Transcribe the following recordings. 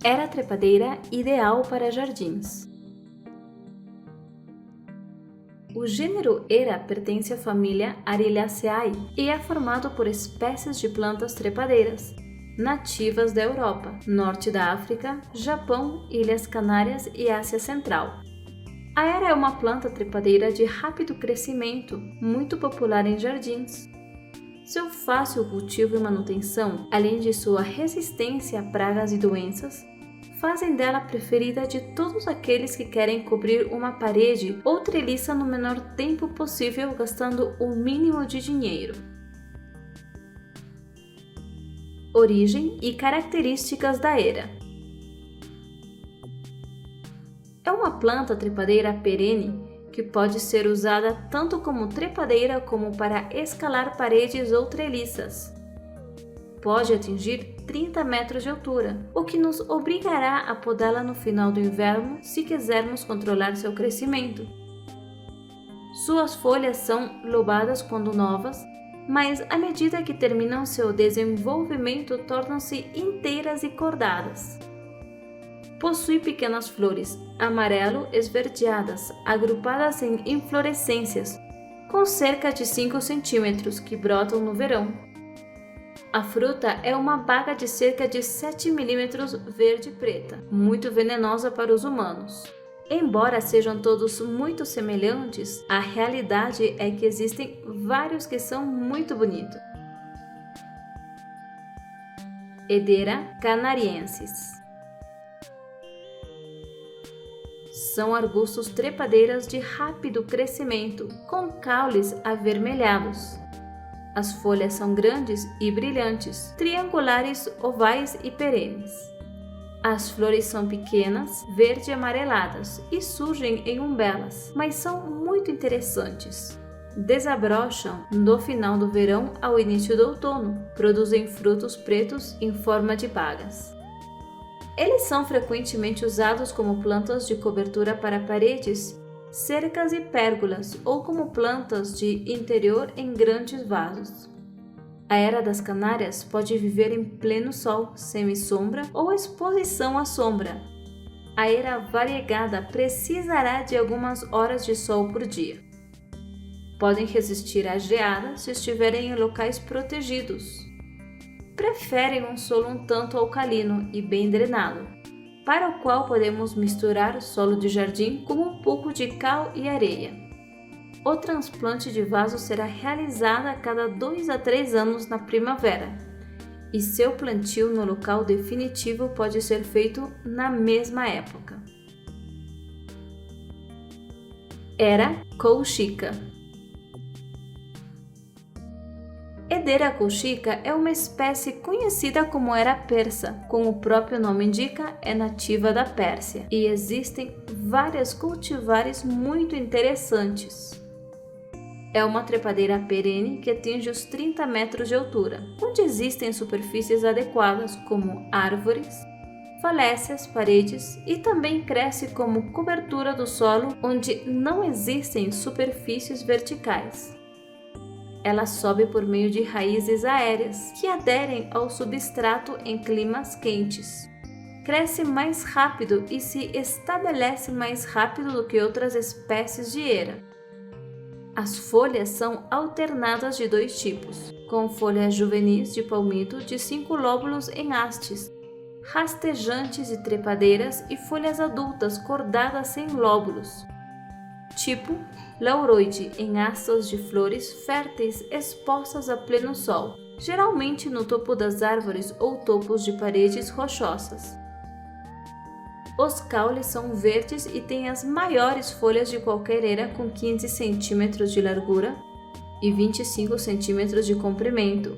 Era trepadeira ideal para jardins. O gênero Era pertence à família Ariliaceae e é formado por espécies de plantas trepadeiras, nativas da Europa, norte da África, Japão, Ilhas Canárias e Ásia Central. A Era é uma planta trepadeira de rápido crescimento, muito popular em jardins. Seu fácil cultivo e manutenção, além de sua resistência a pragas e doenças, fazem dela a preferida de todos aqueles que querem cobrir uma parede ou treliça no menor tempo possível, gastando o mínimo de dinheiro. Origem e características da Era. É uma planta trepadeira perene que pode ser usada tanto como trepadeira como para escalar paredes ou treliças. Pode atingir 30 metros de altura, o que nos obrigará a podá-la no final do inverno se quisermos controlar seu crescimento. Suas folhas são lobadas quando novas, mas à medida que terminam seu desenvolvimento tornam-se inteiras e cordadas. Possui pequenas flores amarelo-esverdeadas, agrupadas em inflorescências, com cerca de 5 centímetros, que brotam no verão. A fruta é uma baga de cerca de 7 milímetros verde-preta, muito venenosa para os humanos. Embora sejam todos muito semelhantes, a realidade é que existem vários que são muito bonitos. Edera canariensis. São arbustos trepadeiras de rápido crescimento, com caules avermelhados. As folhas são grandes e brilhantes, triangulares, ovais e perenes. As flores são pequenas, verde-amareladas e surgem em umbelas, mas são muito interessantes. Desabrocham no final do verão ao início do outono, produzem frutos pretos em forma de bagas. Eles são frequentemente usados como plantas de cobertura para paredes, cercas e pérgolas, ou como plantas de interior em grandes vasos. A Era das Canárias pode viver em pleno sol, semi-sombra ou exposição à sombra. A Era variegada precisará de algumas horas de sol por dia. Podem resistir à geada se estiverem em locais protegidos. Preferem um solo um tanto alcalino e bem drenado, para o qual podemos misturar solo de jardim com um pouco de cal e areia. O transplante de vaso será realizado a cada 2 a 3 anos na primavera, e seu plantio no local definitivo pode ser feito na mesma época. Era colchica. Edera colchica é uma espécie conhecida como Era persa, como o próprio nome indica, é nativa da Pérsia, e existem várias cultivares muito interessantes. É uma trepadeira perene que atinge os 30 metros de altura, onde existem superfícies adequadas como árvores, falésias, paredes, e também cresce como cobertura do solo onde não existem superfícies verticais. Ela sobe por meio de raízes aéreas que aderem ao substrato em climas quentes. Cresce mais rápido e se estabelece mais rápido do que outras espécies de Era. As folhas são alternadas de 2 tipos, com folhas juvenis de palmito de 5 lóbulos em hastes, rastejantes e trepadeiras, e folhas adultas cordadas sem lóbulos. Tipo lauroide, em hastas de flores férteis expostas a pleno sol, geralmente no topo das árvores ou topos de paredes rochosas. Os caules são verdes e têm as maiores folhas de qualquer Era, com 15 cm de largura e 25 cm de comprimento.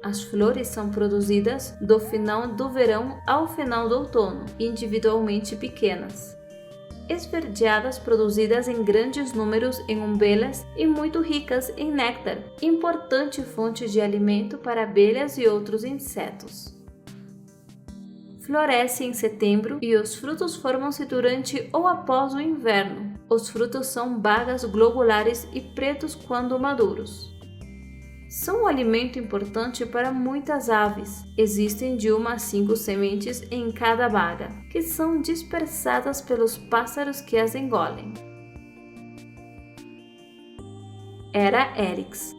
As flores são produzidas do final do verão ao final do outono, individualmente pequenas. Esverdeadas, produzidas em grandes números em umbelas e muito ricas em néctar, importante fonte de alimento para abelhas e outros insetos. Floresce em setembro e os frutos formam-se durante ou após o inverno. Os frutos são bagas globulares e pretos quando maduros. São um alimento importante para muitas aves. Existem de 1 a 5 sementes em cada baga, que são dispersadas pelos pássaros que as engolem. Era Eryx.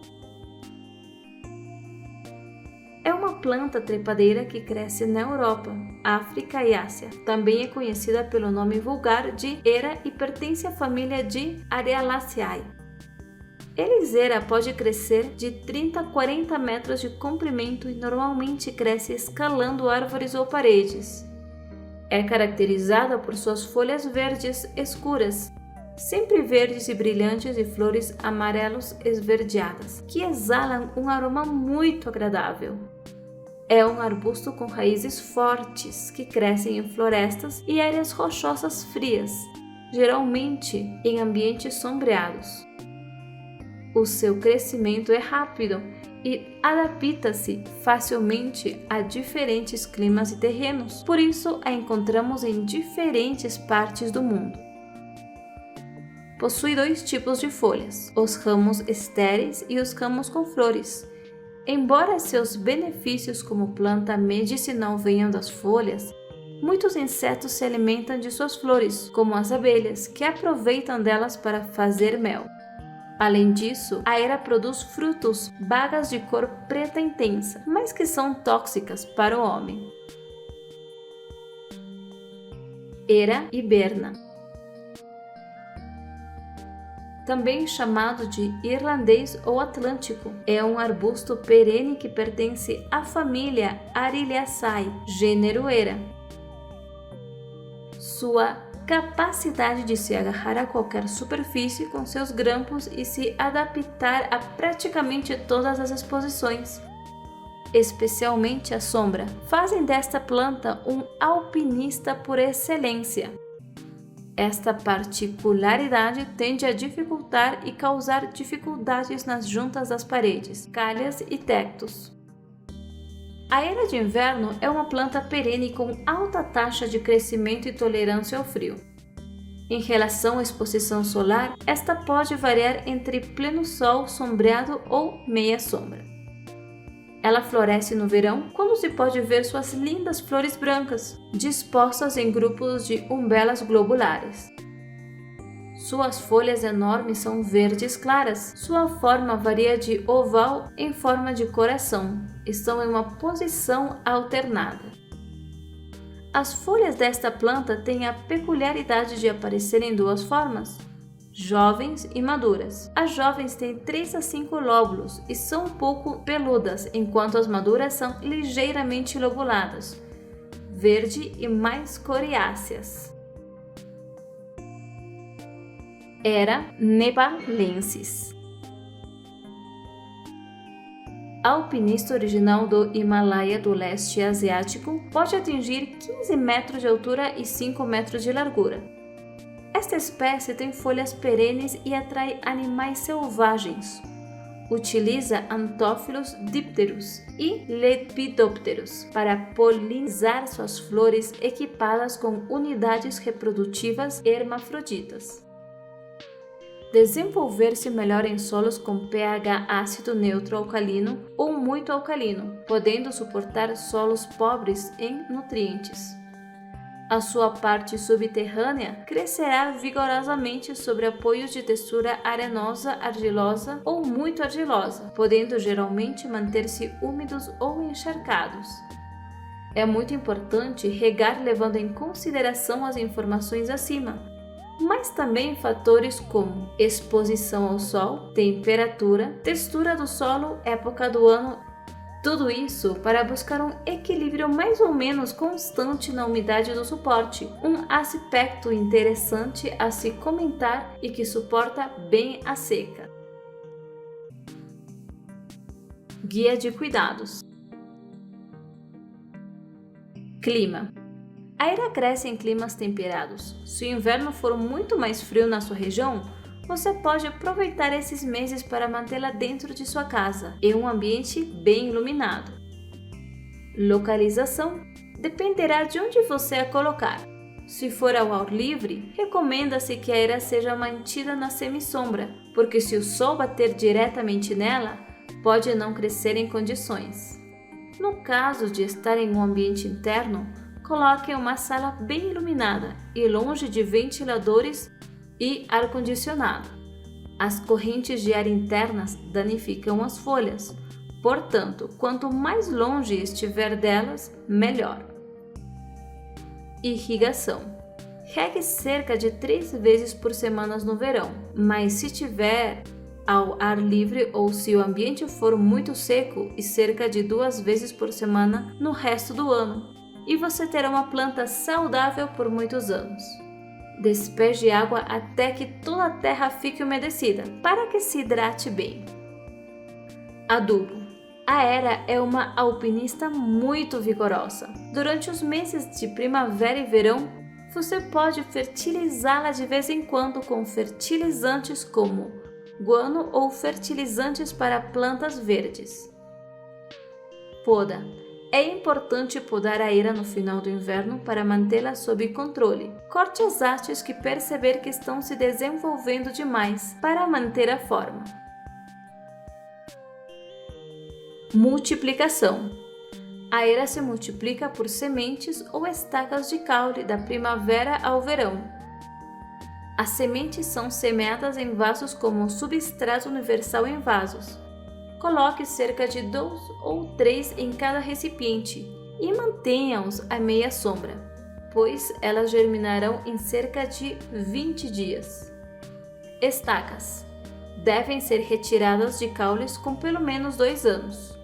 É uma planta trepadeira que cresce na Europa, África e Ásia. Também é conhecida pelo nome vulgar de Era e pertence à família de Arealaceae. Eliseira pode crescer de 30 a 40 metros de comprimento e normalmente cresce escalando árvores ou paredes. É caracterizada por suas folhas verdes escuras, sempre verdes e brilhantes e flores amarelos esverdeadas, que exalam um aroma muito agradável. É um arbusto com raízes fortes que crescem em florestas e áreas rochosas frias, geralmente em ambientes sombreados. O seu crescimento é rápido e adapta-se facilmente a diferentes climas e terrenos, por isso a encontramos em diferentes partes do mundo. Possui 2 tipos de folhas, os ramos estéreis e os ramos com flores. Embora seus benefícios como planta medicinal venham das folhas, muitos insetos se alimentam de suas flores, como as abelhas, que aproveitam delas para fazer mel. Além disso, a Era produz frutos, bagas de cor preta intensa, mas que são tóxicas para o homem. Era hiberna. Também chamado de irlandês ou atlântico, é um arbusto perene que pertence à família Ariliaceae, gênero Era. Sua capacidade de se agarrar a qualquer superfície com seus grampos e se adaptar a praticamente todas as exposições, especialmente a sombra, fazem desta planta um alpinista por excelência. Esta particularidade tende a dificultar e causar dificuldades nas juntas das paredes, calhas e tectos. A Era de inverno é uma planta perene com alta taxa de crescimento e tolerância ao frio. Em relação à exposição solar, esta pode variar entre pleno sol sombreado ou meia sombra. Ela floresce no verão, quando se pode ver suas lindas flores brancas, dispostas em grupos de umbelas globulares. Suas folhas enormes são verdes claras. Sua forma varia de oval em forma de coração. Estão em uma posição alternada. As folhas desta planta têm a peculiaridade de aparecer em 2 formas, jovens e maduras. As jovens têm 3 a 5 lóbulos e são um pouco peludas, enquanto as maduras são ligeiramente lobuladas, verde e mais coriáceas. Era nepalensis. Alpinista original do Himalaia do leste asiático, pode atingir 15 metros de altura e 5 metros de largura. Esta espécie tem folhas perenes e atrai animais selvagens. Utiliza antófilos dípteros e lepidópteros para polinizar suas flores equipadas com unidades reprodutivas hermafroditas. Desenvolver-se melhor em solos com pH ácido neutro alcalino ou muito alcalino, podendo suportar solos pobres em nutrientes. A sua parte subterrânea crescerá vigorosamente sobre apoios de textura arenosa, argilosa ou muito argilosa, podendo geralmente manter-se úmidos ou encharcados. É muito importante regar levando em consideração as informações acima, mas também fatores como exposição ao sol, temperatura, textura do solo, época do ano. Tudo isso para buscar um equilíbrio mais ou menos constante na umidade do suporte, um aspecto interessante a se comentar e que suporta bem a seca. Guia de cuidados. Clima. A Era cresce em climas temperados. Se o inverno for muito mais frio na sua região, você pode aproveitar esses meses para mantê-la dentro de sua casa, em um ambiente bem iluminado. Localização dependerá de onde você a colocar. Se for ao ar livre, recomenda-se que a Era seja mantida na semisombra, porque se o sol bater diretamente nela, pode não crescer em condições. No caso de estar em um ambiente interno, coloque em uma sala bem iluminada e longe de ventiladores e ar-condicionado. As correntes de ar internas danificam as folhas, portanto, quanto mais longe estiver delas, melhor. Irrigação. Regue cerca de 3 vezes por semana no verão, mas se tiver ao ar livre ou se o ambiente for muito seco, e cerca de 2 vezes por semana no resto do ano, e você terá uma planta saudável por muitos anos. Despeje água até que toda a terra fique umedecida, para que se hidrate bem. Adubo. A Hera é uma alpinista muito vigorosa. Durante os meses de primavera e verão, você pode fertilizá-la de vez em quando com fertilizantes como guano ou fertilizantes para plantas verdes. Poda. É importante podar a Hera no final do inverno para mantê-la sob controle. Corte as hastes que perceber que estão se desenvolvendo demais para manter a forma. Multiplicação. A Hera se multiplica por sementes ou estacas de caule da primavera ao verão. As sementes são semeadas em vasos como substrato universal em vasos. Coloque cerca de 2 ou 3 em cada recipiente e mantenha-os à meia sombra, pois elas germinarão em cerca de 20 dias. Estacas. Devem ser retiradas de caules com pelo menos 2 anos.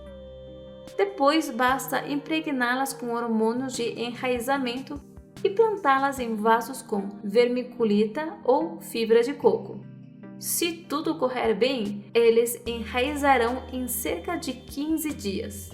Depois basta impregná-las com hormônios de enraizamento e plantá-las em vasos com vermiculita ou fibra de coco. Se tudo correr bem, eles enraizarão em cerca de 15 dias.